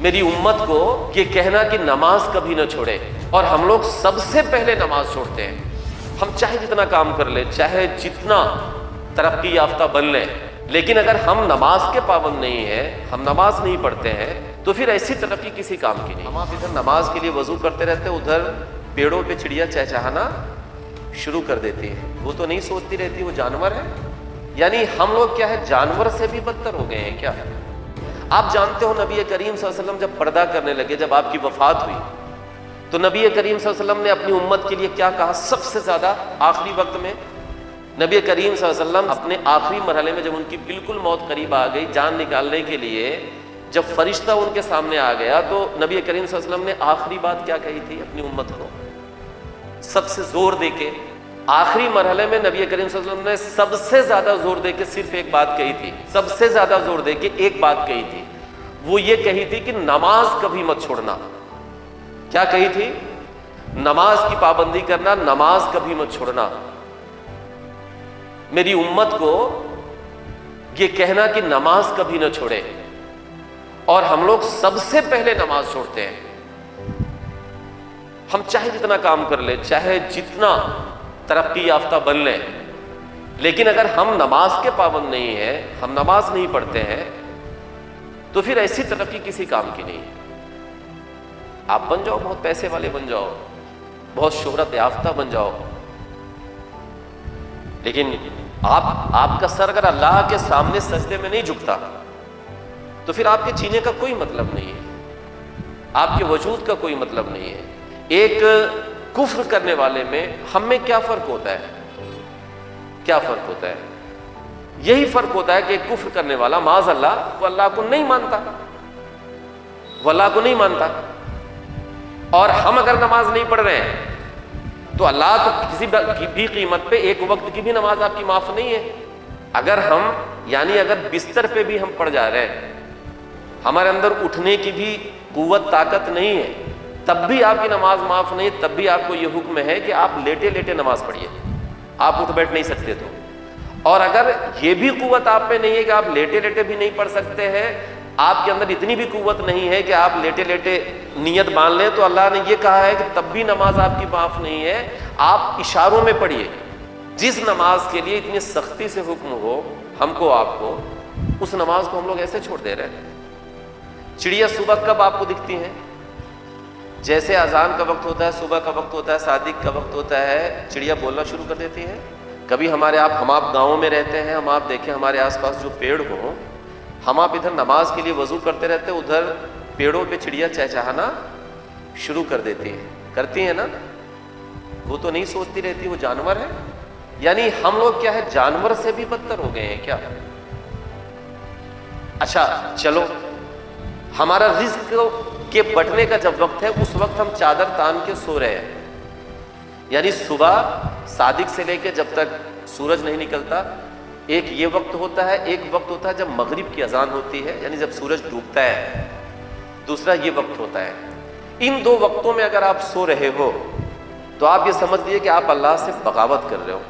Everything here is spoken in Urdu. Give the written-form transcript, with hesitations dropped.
میری امت کو یہ کہنا کہ نماز کبھی نہ چھوڑے، اور ہم لوگ سب سے پہلے نماز چھوڑتے ہیں۔ ہم چاہے جتنا کام کر لیں، چاہے جتنا ترقی یافتہ بن لیں، لیکن اگر ہم نماز کے پابند نہیں ہیں، ہم نماز نہیں پڑھتے ہیں، تو پھر ایسی ترقی کسی کام کی نہیں۔ ہم آپ ادھر نماز کے لیے وضو کرتے رہتے، ادھر پیڑوں پہ چڑیا چہچہانا شروع کر دیتی ہے۔ وہ تو نہیں سوچتی رہتی وہ جانور ہے؟ یعنی ہم لوگ کیا ہے، جانور سے بھی بدتر ہو گئے ہیں کیا؟ آپ جانتے ہو نبی کریم صلی اللہ علیہ وسلم جب پردہ کرنے لگے، جب آپ کی وفات ہوئی، تو نبی کریم صلی اللہ علیہ وسلم نے اپنی امت کے لیے کیا کہا؟ سب سے زیادہ آخری وقت میں نبی کریم صلی اللہ علیہ وسلم اپنے آخری مرحلے میں، جب ان کی بالکل موت قریب آ گئی، جان نکالنے کے لیے جب فرشتہ ان کے سامنے آ گیا، تو نبی کریم صلی اللہ علیہ وسلم نے آخری بات کیا کہی تھی اپنی امت کو؟ سب سے زور دے کے آخری مرحلے میں نبی کریم صلی اللہ علیہ وسلم نے سب سے زیادہ زور دے کے صرف ایک بات کہی تھی، سب سے زیادہ زور دے کے ایک بات کہی تھی، وہ یہ کہی تھی کہ نماز کبھی مت چھوڑنا۔ کیا کہی تھی؟ نماز کی پابندی کرنا، نماز کبھی مت چھوڑنا۔ میری امت کو یہ کہنا کہ نماز کبھی نہ چھوڑے، اور ہم لوگ سب سے پہلے نماز چھوڑتے ہیں۔ ہم چاہے جتنا کام کر لیں، چاہے جتنا ترقی یافتہ بن لیں، لیکن اگر ہم نماز کے پابند نہیں ہیں، ہم نماز نہیں پڑھتے ہیں، تو پھر ایسی ترقی کسی کام کی نہیں۔ آپ بن جاؤ، بہت پیسے والے بن جاؤ، بہت شہرت یافتہ بن جاؤ، لیکن آپ کا سر اگر اللہ کے سامنے سجدے میں نہیں جھکتا، تو پھر آپ کے جینے کا کوئی مطلب نہیں ہے، آپ کے وجود کا کوئی مطلب نہیں ہے۔ ایک کفر کرنے والے میں ہم میں کیا فرق ہوتا ہے؟ کیا فرق ہوتا ہے؟ یہی فرق ہوتا ہے کہ ایک کفر کرنے والا معاذ اللہ، وہ اللہ کو نہیں مانتا، وہ اللہ کو نہیں مانتا، اور ہم اگر نماز نہیں پڑھ رہے ہیں تو اللہ تو کسی بھی قیمت پہ ایک وقت کی بھی نماز آپ کی معاف نہیں ہے۔ اگر ہم اگر بستر پہ بھی ہم پڑ جا رہے ہیں، ہمارے اندر اٹھنے کی بھی قوت طاقت نہیں ہے، تب بھی آپ کی نماز معاف نہیں، تب بھی آپ کو یہ حکم ہے کہ آپ لیٹے لیٹے نماز پڑھیے، آپ اٹھ بیٹھ نہیں سکتے تو۔ اور اگر یہ بھی قوت آپ میں نہیں ہے کہ آپ لیٹے لیٹے بھی نہیں پڑھ سکتے ہیں، آپ کے اندر اتنی بھی قوت نہیں ہے کہ آپ لیٹے لیٹے نیت باندھ لیں، تو اللہ نے یہ کہا ہے کہ تب بھی نماز آپ کی معاف نہیں ہے، آپ اشاروں میں پڑھیے۔ جس نماز کے لیے اتنی سختی سے حکم ہو ہم کو آپ کو، اس نماز کو ہم لوگ ایسے چھوڑ دے رہے ہیں۔ چڑیا صبح کب آپ کو دکھتی ہیں؟ جیسے اذان کا وقت ہوتا ہے، صبح کا وقت ہوتا ہے، صادق کا وقت ہوتا ہے، چڑیا بولنا شروع کر دیتی ہے۔ کبھی ہم آپ گاؤں میں رہتے ہیں، ہم آپ دیکھیں ہمارے آس پاس جو پیڑ ہوں، ہم آپ ادھر نماز کے لیے وضو کرتے رہتے، ادھر پیڑوں پہ چڑیا چہچہانا شروع کر دیتی ہے، کرتی ہیں نا؟ وہ تو نہیں سوچتی رہتی وہ جانور ہے؟ یعنی ہم لوگ کیا ہے، جانور سے بھی بدتر ہو گئے ہیں کیا؟ اچھا چلو، ہمارا رزق کے بٹنے کا جب وقت ہے، اس وقت ہم چادر تان کے سو رہے ہیں، یعنی صبح صادق سے لے کے جب تک سورج نہیں نکلتا، ایک یہ وقت ہوتا ہے، ایک وقت ہوتا ہے جب مغرب کی اذان ہوتی ہے، یعنی جب سورج ڈوبتا ہے، دوسرا یہ وقت ہوتا ہے۔ ان دو وقتوں میں اگر آپ سو رہے ہو تو آپ یہ سمجھ لیجیے کہ آپ اللہ سے بغاوت کر رہے ہو۔